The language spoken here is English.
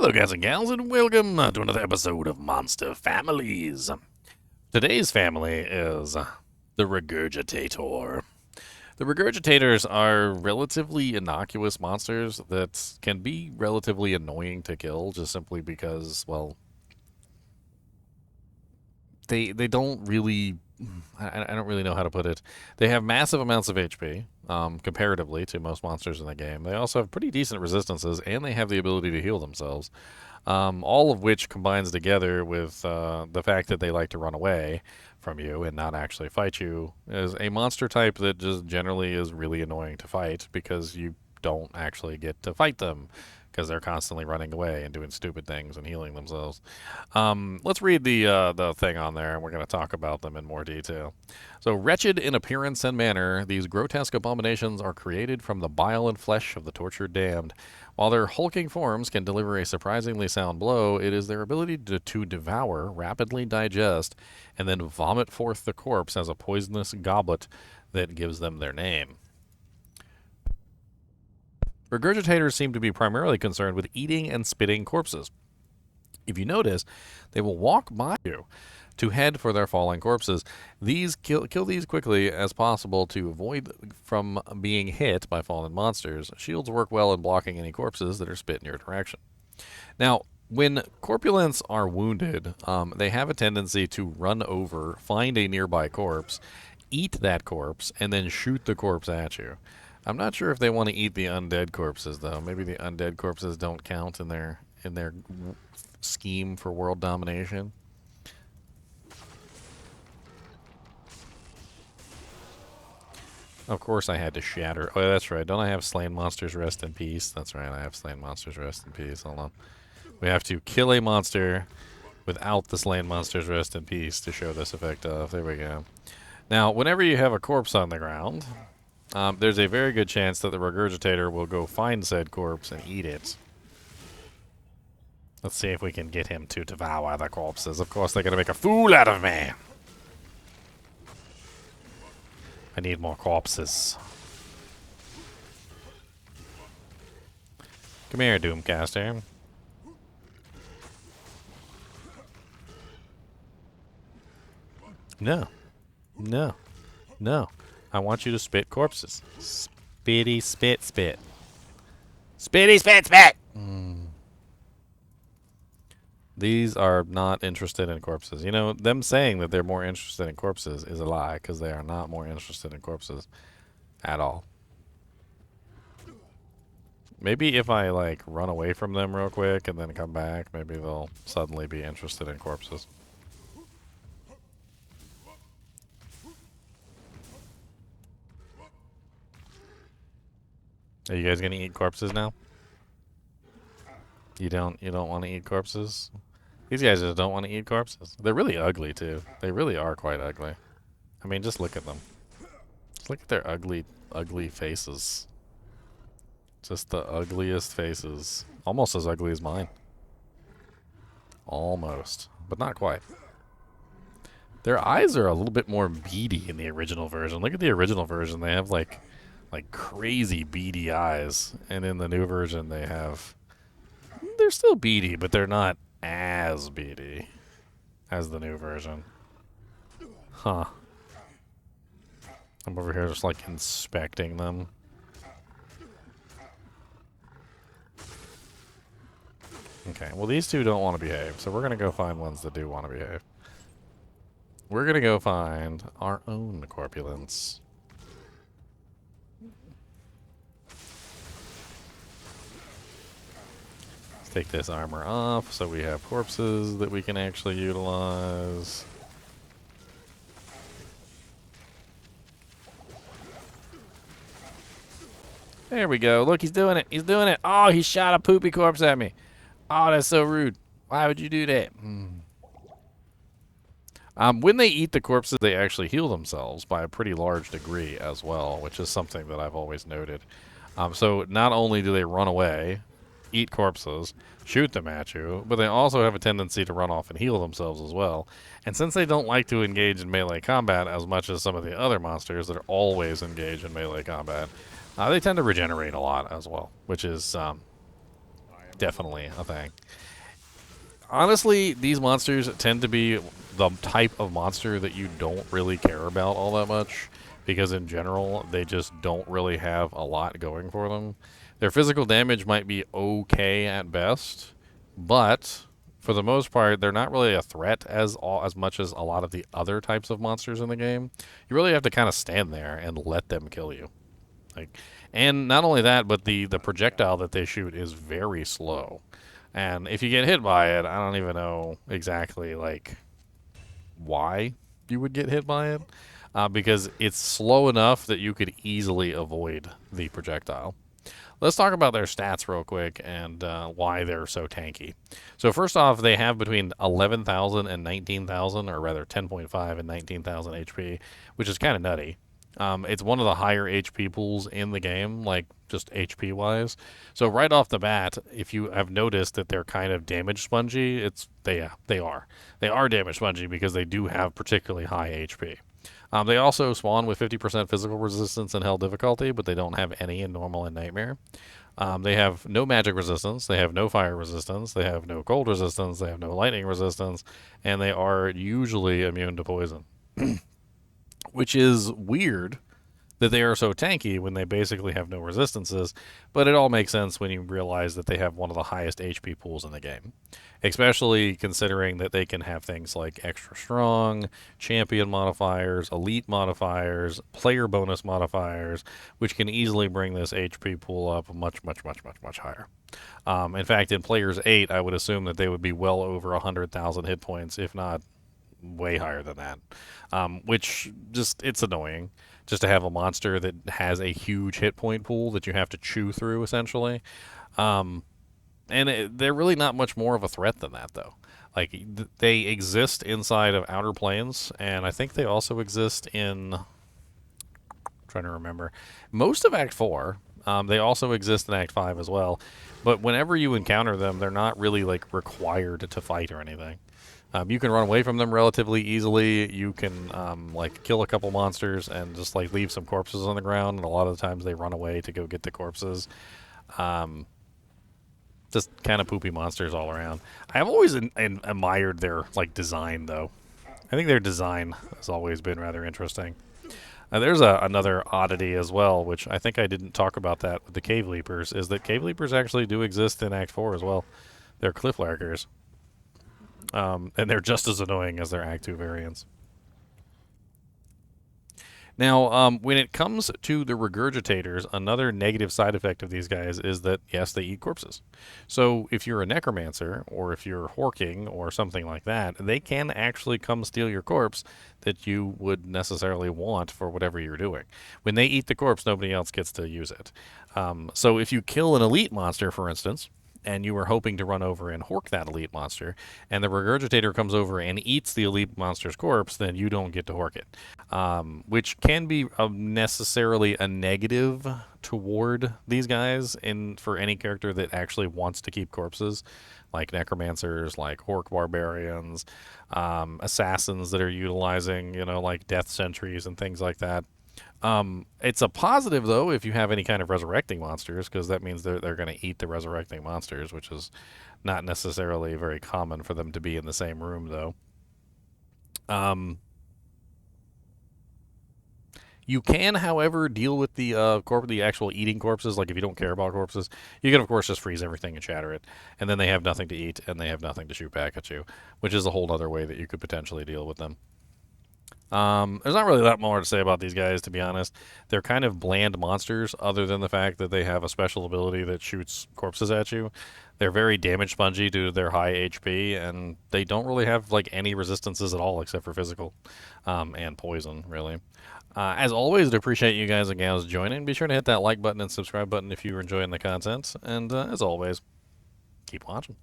Hello guys and gals, and welcome to another episode of Monster Families. Today's family is the Regurgitator. The Regurgitators are relatively innocuous monsters that can be relatively annoying to kill just simply because, well, they don't really... I don't really know how to put it. They have massive amounts of HP, comparatively to most monsters in the game. They also have pretty decent resistances, and they have the ability to heal themselves. All of which combines together with the fact that they like to run away from you and not actually fight you is a monster type that just generally is really annoying to fight because you don't actually get to fight them because they're constantly running away and doing stupid things and healing themselves. Let's read the thing on there, and we're going to talk about them in more detail. So, wretched in appearance and manner, these grotesque abominations are created from the bile and flesh of the tortured damned. While their hulking forms can deliver a surprisingly sound blow, it is their ability to devour, rapidly digest, and then vomit forth the corpse as a poisonous goblet that gives them their name. Regurgitators seem to be primarily concerned with eating and spitting corpses. If you notice, they will walk by you to head for their falling corpses. These kill these quickly as possible to avoid from being hit by fallen monsters. Shields work well in blocking any corpses that are spit in your direction. Now, when corpulents are wounded, they have a tendency to run over, find a nearby corpse, eat that corpse, and then shoot the corpse at you. I'm not sure if they want to eat the undead corpses, though. Maybe the undead corpses don't count in their scheme for world domination. Of course I had to shatter. Oh, that's right. Don't I have slain monsters rest in peace? That's right. I have slain monsters rest in peace. Hold on. We have to kill a monster without the slain monsters rest in peace to show this effect off. There we go. Now, whenever you have a corpse on the ground... there's a very good chance that the Regurgitator will go find said corpse and eat it. Let's see if we can get him to devour the corpses. Of course, they're going to make a fool out of me. I need more corpses. Come here, Doomcaster. No. No. No. I want you to spit corpses. Spitty, spit, spit. Spitty, spit, spit! These are not interested in corpses. You know, them saying that they're more interested in corpses is a lie, because they are not more interested in corpses at all. Maybe if I, like, run away from them real quick and then come back, maybe they'll suddenly be interested in corpses. Are you guys gonna eat corpses now? You don't want to eat corpses? These guys just don't want to eat corpses. They're really ugly too. They really are quite ugly. I mean, just look at them. Just look at their ugly faces. Just the ugliest faces. Almost as ugly as mine. Almost, but not quite. Their eyes are a little bit more beady in the original version. Look at the original version. They have like crazy beady eyes, and in the new version they're still beady, but they're not as beady as the new version. Huh. I'm over here just like inspecting them. Okay, well these two don't want to behave, so we're gonna go find ones that do want to behave. We're gonna go find our own corpulents. Take this armor off so we have corpses that we can actually utilize. There we go. Look, he's doing it. He's doing it. Oh, he shot a poopy corpse at me. Oh, that's so rude. Why would you do that? When they eat the corpses, they actually heal themselves by a pretty large degree as well, which is something that I've always noted. So not only do they run away, eat corpses, shoot them at you, but they also have a tendency to run off and heal themselves as well. And since they don't like to engage in melee combat as much as some of the other monsters that are always engaged in melee combat, they tend to regenerate a lot as well, which is definitely a thing. Honestly, these monsters tend to be the type of monster that you don't really care about all that much, because in general, they just don't really have a lot going for them. Their physical damage might be okay at best, but for the most part, they're not really a threat as much as a lot of the other types of monsters in the game. You really have to kind of stand there and let them kill you. Like, and not only that, but the projectile that they shoot is very slow. And if you get hit by it, I don't even know exactly like why you would get hit by it, because it's slow enough that you could easily avoid the projectile. Let's talk about their stats real quick and why they're so tanky. So first off, they have between 11,000 and 19,000, or rather 10.5 and 19,000 HP, which is kind of nutty. It's one of the higher HP pools in the game, like just HP wise. So right off the bat, if you have noticed that they're kind of damage spongy, they are damage spongy because they do have particularly high HP. They also spawn with 50% physical resistance in Hell difficulty, but they don't have any in Normal and Nightmare. They have no magic resistance, they have no fire resistance, they have no cold resistance, they have no lightning resistance, and they are usually immune to poison. Which is weird that they are so tanky when they basically have no resistances, but it all makes sense when you realize that they have one of the highest HP pools in the game. Especially considering that they can have things like extra strong, champion modifiers, elite modifiers, player bonus modifiers, which can easily bring this HP pool up much, much, much, much, much higher. In fact, in Players 8, I would assume that they would be well over 100,000 hit points, if not way higher than that. Which just, it's annoying just to have a monster that has a huge hit point pool that you have to chew through, essentially. They're really not much more of a threat than that, though. Like, they exist inside of Outer Planes, and I think they also exist in... I'm trying to remember. Most of Act 4. They also exist in Act 5 as well. But whenever you encounter them, they're not really, like, required to fight or anything. You can run away from them relatively easily. You can like kill a couple monsters and just like leave some corpses on the ground. And a lot of the times they run away to go get the corpses. Just kind of poopy monsters all around. I've always admired their like design, though. I think their design has always been rather interesting. There's another oddity as well, which I think I didn't talk about that with the Cave Leapers, is that Cave Leapers actually do exist in Act 4 as well. They're Cliff Larkers. And they're just as annoying as their Act 2 variants. Now, when it comes to the Regurgitators, another negative side effect of these guys is that, yes, they eat corpses. So if you're a Necromancer, or if you're Horking, or something like that, they can actually come steal your corpse that you would necessarily want for whatever you're doing. When they eat the corpse, nobody else gets to use it. So if you kill an elite monster, for instance, and you were hoping to run over and hork that elite monster, and the Regurgitator comes over and eats the elite monster's corpse, then you don't get to hork it. Which can be necessarily a negative toward these guys for any character that actually wants to keep corpses, like Necromancers, like Hork Barbarians, Assassins that are utilizing, like Death Sentries and things like that. It's a positive, though, if you have any kind of resurrecting monsters, because that means they're going to eat the resurrecting monsters, which is not necessarily very common for them to be in the same room, though. You can, however, deal with the actual eating corpses. Like, if you don't care about corpses, you can, of course, just freeze everything and shatter it, and then they have nothing to eat, and they have nothing to shoot back at you, which is a whole other way that you could potentially deal with them. There's not really that more to say about these guys, to be honest. They're kind of bland monsters, other than the fact that they have a special ability that shoots corpses at you. They're very damage spongy due to their high HP, and they don't really have like any resistances at all except for physical and poison, really. As always, I appreciate you guys and gals joining. Be sure to hit that like button and subscribe button if you're enjoying the content. And as always, keep watching.